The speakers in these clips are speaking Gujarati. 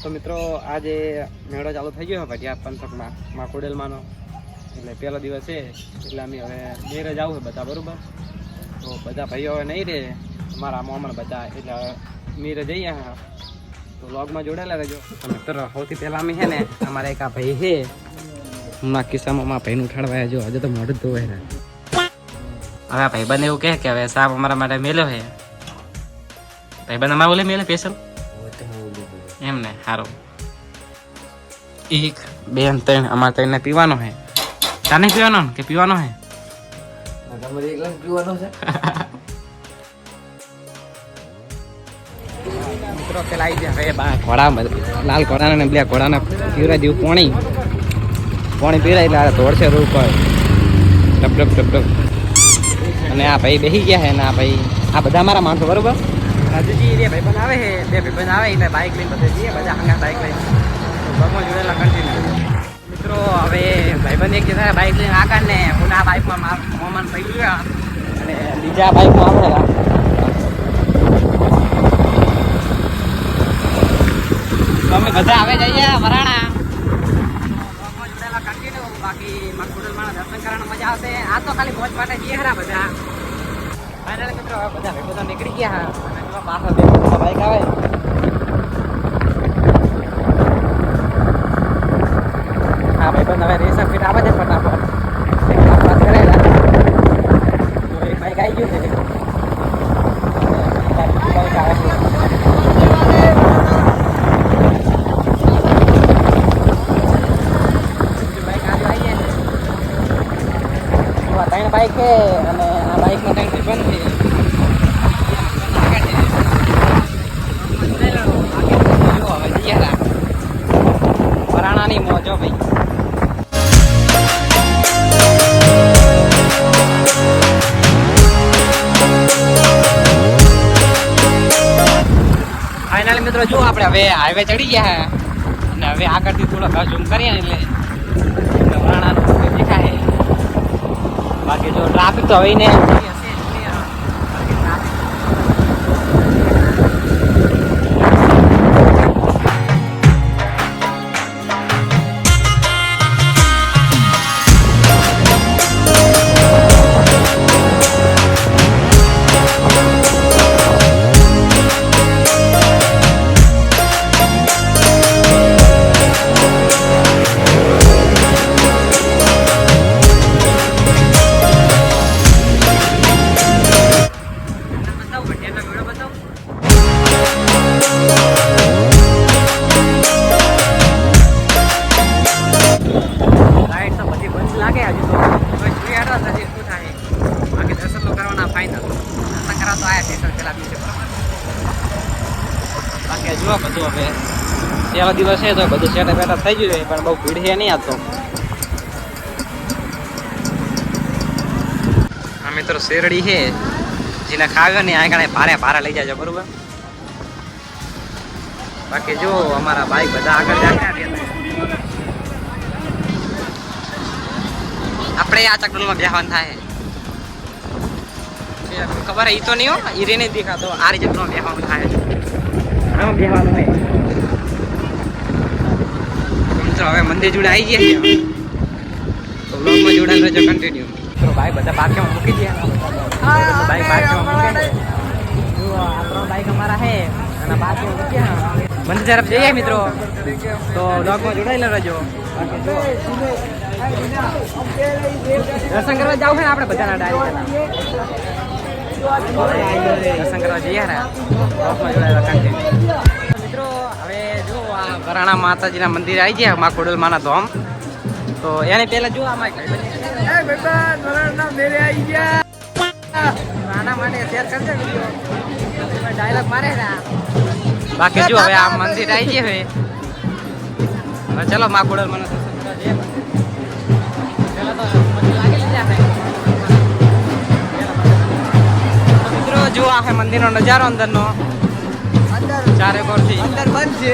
તો મિત્રો આજે મેળો ચાલુ થઈ ગયો ભટિયા પંથકમાં માખોડેલમાંનો એટલે પહેલો દિવસ છે એટલે અમે હવે ઘેરે જ આવું બધા બરાબર. તો બધા ભાઈઓ હવે નહીં રહે અમારા મોમણ બધા એટલે હવે મીરે જઈએ તો વ્લોગમાં જોડેલા રહેજો. તો મિત્રો સૌથી પહેલાં અમે છે ને અમારા એક આ ભાઈ છે હમણાં કિસ્સામાં મારા ભાઈનું ઉઠાડવા જો આજે તો મોઢું ધોવાય ને હવે ભાઈબંધ એવું કહે કે હવે સાહેબ અમારા માટે મેલ્યો છે ભાઈબંધ અમારે બોલે મેલે સ્પેશિયલ એમ ને સારું 1 2 3 અમારે ત્રણને પીવાનો છે. તાને પીવાનો કે પીવાનો છે તમારે એકલા પીવાનો છે. મિત્રો પેલા આવી જાય હવે બા ઘોડા લાલ ઘોડાને ને બ્લેક ઘોડાને પીવરા જેવું પાણી પીવરાય એટલે દોડશે રોડ પર ટપ ટપ ટપ ટપ. અને આ ભાઈ બેસી ગયા છે ને આ ભાઈ આ બધા અમારા માણસો બરોબર. રાજુજી બે ભાઈબંધ આવે છે બે ભાઈબંધ આવે એટલે બાઇક લઈને બધે જઈએ બધા હંગા બાઇક લઈને પગમાં જોડેલા કન્ટિન્યુ. મિત્રો હવે ભાઈબંધ એક જતા બાઇક લઈને આગળ ને પુના બાઇકમાં મોમાન પડી ગયા અને બીજા બાઇકમાં આવેલા અમે બધા આવે જઈએ વરાણા પગમાં જોડેલા કન્ટિન્યુ. બાકી માખોડલમાં દર્શન કરવાની મજા આવશે. આ તો ખાલી મોજ માટે જઈએ ખરા બધા. ફાઇનલ મિત્રો હવે બધા ભાઈ બધા નીકળી ગયા અને પાછળ બે બાઇક આવે હા ભાઈ બંધ હવે રેસર ફીટ આવે છે ફટાફટ પાસ કરેલા તો એક બાઇક આવી ગયું છે બાઇક આવે છે ત્રણ બાઇક છે અને આ બાઇકમાં ત્રણ બંધ છે વરાણાની મોજો ભાઈ. ફાઇનલ મિત્રો જો આપણે હવે હાઈવે ચડી ગયા અને હવે આગળથી થોડો ઝૂમ કરીએ ને એટલે વરાણાનું દેખાય. બાકી જો ટ્રાફિક તો હવે ને જુઓ બધું હવે પહેલો દિવસ છે તો બધું સેટા બેટા થઈ ગયું પણ બહુ ભીડ છે નહીં આવતો. આ મિત્રો શેરડી છે જેને ખાવ્યો ને આ કારણે ભારે લઈ જાય બરોબર. બાકી જો અમારા બાઈક બધા આગળ જાય આપણે આ ચકડોલમાં બેહવાનું થાય ખબર ઈ તો નહીં હો ઈ રે નહીં દેખાતો આ રીતે બેહવાનું થાય બેહવાનું હોય. મિત્રો હવે મંદિર જોડે આવી ગયા તો બ્લોગમાં જોડાણ રહેજો કન્ટિન્યુ. મિત્રો ભાઈ બધા બાકીમાં મૂકી ગયા બાઈક બાકીમાં મૂકી જો આ 3 બાઈક અમારા છે અને બાકીમાં મૂક્યા મંદિર તરફ જઈએ મિત્રો તો બ્લોગમાં જોડાયેલા રહેજો. દર્શન કરવા જાવ છે ને આપણે બધાના ડાયરેક્ટ દર્શન કરવા જઈએ ને બ્લોગમાં જોડાયેલા કન્ટિન્યુ. મિત્રો હવે જો આ વરાણા માતાજીના મંદિર આવી ગયા માખોડલ માના ધામ તો એની પહેલા જો આમાં આના માટે શેર કરજો વિડીયો ડાયલોગ મારે બાકી જો હવે આ મંદિર આવી ગયા હવે ચલો માખોડલ માના દર્શન કરવા જઈએ. પહેલા તો લાગેલી જ મિત્રો જો આ છે મંદિરનો નજારો અંદરનો ચારે કોરથી અંદર બંધ છે.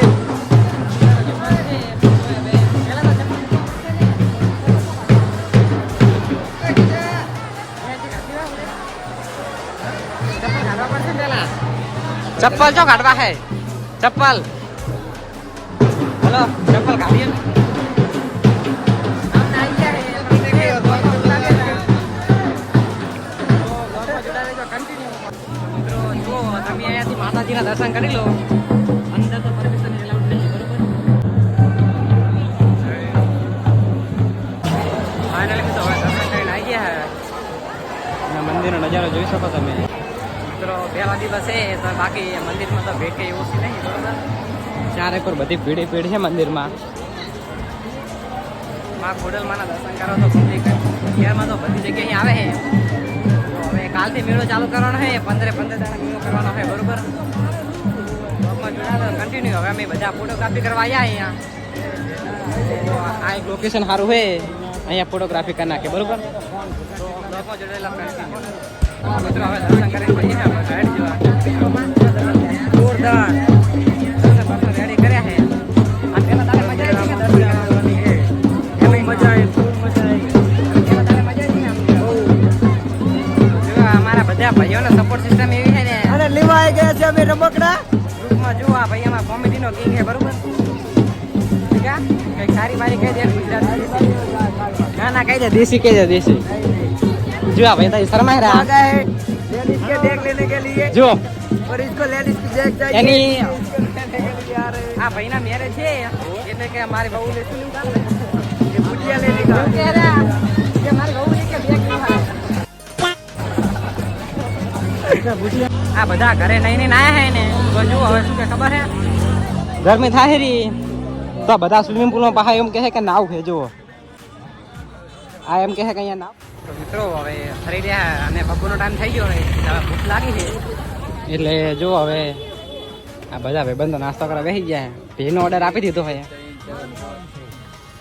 चप्पल जो काटवा है चप्पल હાલો ચપ્પલ કાઢીએ આમને આવી ગયા છે તમને કે દોડ લાગે છે તો દોડમાં જોડા રહેજો કન્ટિન્યુ મિત્રો જો તમે અહીંયાથી માતાજીના દર્શન કરી લો અંદર તો પરમિશન એલાઉડ નથી બરોબર ફાઇનલી મિત્રો હવે દર્શન કરીને આવી ગયા અને મંદિરનો નજારો જોઈ શકો તમે મિત્રો પહેલા દિવસ છે તો બાકી મંદિરમાં તો ભીડ કંઈ ઓછી નહીં બરોબર ચારે પર બધી ભીડ છે મંદિરમાં માં ખોડલમાંના દર્શન કરો તો પબ્લિક શહેરમાં તો બધી જગ્યાએ આવે છે તો હવે કાલથી મેળો ચાલુ કરવાનો છે 15 દાડા મેળો કરવાનો છે બરોબર બ્લોગમાં જોડાયેલો કન્ટિન્યુ હવે અમે બધા ફોટોગ્રાફી કરવા આવ્યા અહીંયા આ એક લોકેશન સારું છે અહીંયા ફોટોગ્રાફી કરી નાખે બરોબર તો બ્લોગમાં જોડાયેલા કન્ટિન્યુ મિત્રો હવે દર્શન કરીને જઈએ આપણે સાઈડ જોવા જોરદાર દર્શન રેડી કર્યા છે આ પેલા તારે મજા આવી કે દર્શન કરવાની છે એમાં મજા આવી ખૂબ મજા આવી પેલા તારે મજા આવી ને જો અમારા બધા ભાઈઓનો સપોર્ટ સિસ્ટમ એવી છે ને અને લેવા આવી ગયા છે અમે રમકડા ગ્રુપમાં જો આ ભાઈ અમારા કોમેડીનો કિંગ છે બરોબર ઠીક છે કઈ સારી બારી કહી દે ગુજરાતી ના કહી દે દેશી કહી દે દેશી जो आप भाई शर्मा रहा आ गए लेडीज के देख लेने के लिए जो और इसको लेडीज की देख चाहिए यानी इसको लेने के लिए आ रहे આ ભાઈના મેરેજ છે એટલે કે મારી બહુ લેશું નહીં કામ हैं ये बुटिया लेने का કે રે કે મારી બહુ લે કે બેગ આ બધા ઘરે નહીં આયા હે ને તો જો હવે શું કે ખબર હે ગરમી થાય રી તો બધા સ્વિમિંગ પુલમાં પાહા એમ કહે કે નાવ છે જો આ એમ કહે કે અહીંયા નાવ તો મિત્રો હવે ફરી રહ્યા અને બપોરનો ટાઈમ થઈ ગયો હવે ભૂખ લાગી છે એટલે જો હવે આ બધા ભાઈબંધો નાસ્તો કરવા બેસી ગયા ભેળનો ઓર્ડર આપી દીધો હોય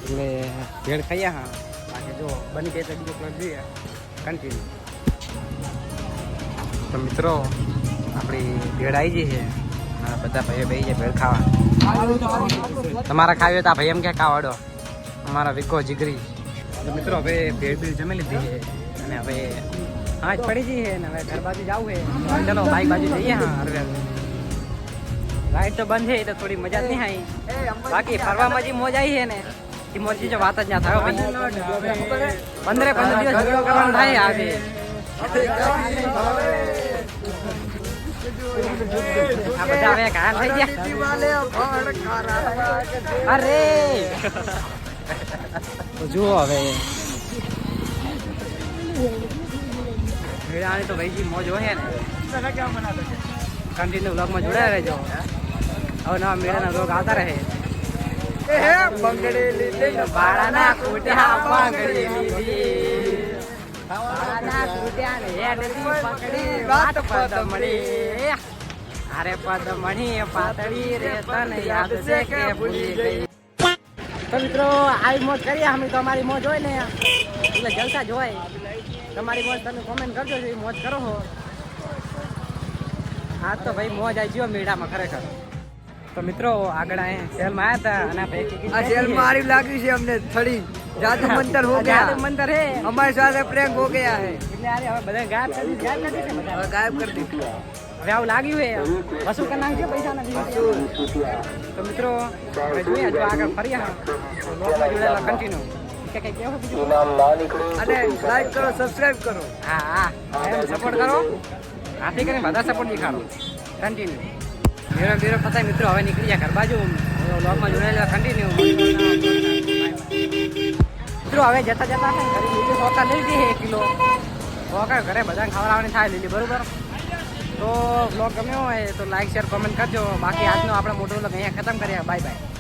એટલે ભેળ ખાઈએ હા બાકી જો બની ગઈ તો બીજો પ્લસ જોઈએ કન્ટિન્યુ તો મિત્રો આપણી ભેળ આવી ગઈ છે બધા ભાઈઓ બેસી જાય ભેળ ખાવા તમારા ખાવી હોય તો આ ભાઈ એમ કે ખાવાડો અમારા વિકો જીગરી તો મિત્રો હવે ભેળ ભેળ જમી લીધી છે અને હવે હા જ પડી જઈએ ને હવે ઘર બાજુ જવું છે ચલો બાઈક બાજુ જઈએ હા હરવે રાઈડ તો બંધ છે તો થોડી મજા જ નહીં આવી બાકી ફરવામાં જે મોજ આવી છે ને એ મોજ જો વાત જ ના થાય ભાઈ 15 દિવસ ઝઘડો કરવાનો થાય આવે આ બધા હવે ઘાયલ થઈ ગયા અરે જુઓ હવે મેળાની તો ભાઈજી મોજ હોય ને કન્ટિન્યુ બ્લોગમાં જોડાયા રહેજો હવે નવા મેળાના બ્લોગ આવતા રહે બાળાના કુટ્યા પાંગડી લીધી બાળાના કુટ્યા ને હેડથી પકડી વાટ પદમણી અરે પદમણી પાતળી રે તને યાદ છે કે ભૂલી ગઈ તો મિત્રો આવી મોજ કરીએ અમે તો અમારી મોજ હોય ને એટલે જલસા જ હોય તમારી મોજ તમે કોમેન્ટ કરજો એ મોજ કરો હો હા તો ભાઈ મોજ આવી ગયો મેળામાં ખરેખર તો મિત્રો આગળ અહીંયા સેલમાં આવ્યા હતા અને ભાઈ આ सेल मारी लागी છે અમને थोड़ी जादू मंतर हो गया જાદુ મંતર હે हमारे साथ प्रैंक हो गया है એટલે આરે હવે બધા ગાયબ કરી છે બધા और गायब कर दी હવે આવું લાગ્યું હે વસૂલ કરી નાખજો પૈસા નથી તો મિત્રો હવે જોઈએ જો આગળ ફરીએ હા લોકમાં જોડાયેલા કન્ટિન્યુ કે કઈ કેવું બીજું અને લાઈક કરો સબસ્ક્રાઇબ કરો હા હા એમ સપોર્ટ કરો આથી કરીને બધા સપોર્ટ દેખાડો કન્ટિન્યુ મેરો મેરો પતા મિત્રો હવે નીકળી જાય ઘર બાજુ વ્લોગમાં જોડાયેલા કન્ટિન્યુ મિત્રો હવે જતા જતા છે ઘરે લીલી સોકા લઈ લીધી 1 કિલો સોકા ઘરે બધાને ખવડાવવાની થાય લીલી બરોબર તો વ્લોગ ગમ્યો હોય તો લાઈક શેર કોમેન્ટ કરજો બાકી આજનો આપણે મોટો વ્લોગ અહીંયા ખતમ કરીએ બાય બાય